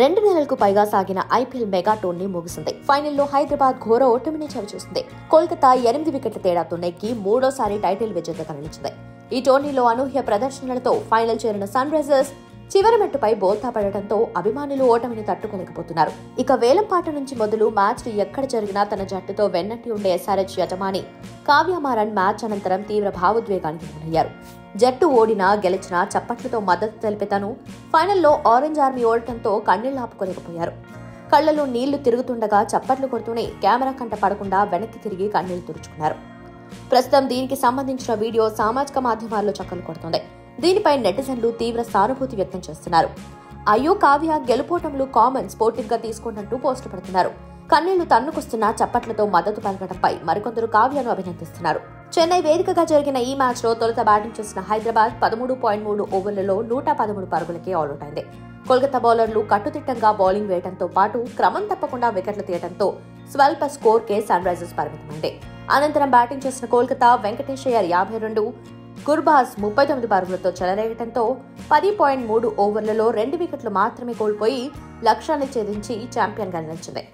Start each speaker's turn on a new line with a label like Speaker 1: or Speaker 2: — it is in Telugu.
Speaker 1: 2 నెలలకు పైగా సాగిన ఐపీఎల్ మెగా టోర్నీ ముగిసింది. ఫైనల్లో హైదరాబాద్ ఘోర ఓటమిని చవిచూసింది. కోల్కతా 8 వికెట్ల తేడాతో నెగ్గి మూడోసారి టైటిల్ విజేతగా నిలిచింది. ఈ టోర్నీలో అనూహ్య ప్రదర్శనలతో ఫైనల్ చేరిన సన్ రైజర్స్ చివరి మెట్టుపై బోల్తా పడటంతో అభిమానులు ఓటమిని తట్టుకోలేకపోతున్నారు. ఇక వేలంపాట నుంచి మొదలు మ్యాచ్లు ఎక్కడ జరిగినా తన జట్టుతో వెన్నట్టి ఉండే ఎస్ఆర్హెచ్ యజమాని కావ్య మారన్ మ్యాచ్ అనంతరం తీవ్ర భావోద్వేగానికి గురయ్యారు. జట్టు ఓడినా గెలిచినా చప్పట్లతో మద్దతు తెలిపే తను ఫైనల్లో ఆరెంజ్ ఆర్మీ ఓడటంతో కన్నీళ్లాపుకోలేకపోయారు. కళ్లలో నీళ్లు తిరుగుతుండగా చప్పట్లు కొడుతూనే కెమెరా కంట పడకుండా వెనక్కి తిరిగి కన్నీళ్లు తుడుచుకున్నారు. ప్రస్తుతం దీనికి సంబంధించిన వీడియో సామాజిక మాధ్యమాల్లో చక్కర్లు కొడుతోంది. దీనిపై నెటిజన్లు తీవ్ర సానుభూతి వ్యక్తం చేస్తున్నారు. అయ్యో కావ్య, గెలుపోటములు కామన్, స్పోర్టివ్ గా తీసుకుంటూ పోస్టు పెడుతున్నారు. కన్నీళ్లు తన్నుకొస్తున్న చప్పట్లతో మద్దతు పలకడంపై మరికొందరు కావ్యను అభినందిస్తున్నారు. చెన్నై వేదికగా జరిగిన ఈ మ్యాచ్ లో తొలుత బ్యాటింగ్ చేసిన హైదరాబాద్ 13.3 ఓవర్లలో 113 పరుగులకే ఆల్అౌట్ అయింది. కోల్కతా బౌలర్లు కట్టుదిట్టంగా బౌలింగ్ వేయడంతో పాటు క్రమం తప్పకుండా వికెట్లు తీయడంతో స్వల్ప స్కోర్ కే సన్ రైజర్స్ పరిమితమైంది. అనంతరం బ్యాటింగ్ చేసిన కోల్కతా వెంకటేష్ అయ్యర్ 52, గుర్బాజ్ 39 పరుగులతో చెలరేగడంతో 10.3 ఓవర్లలో 2 వికెట్లు మాత్రమే కోల్పోయి లక్ష్యాన్ని ఛేదించి ఛాంపియన్ గా నిలిచింది.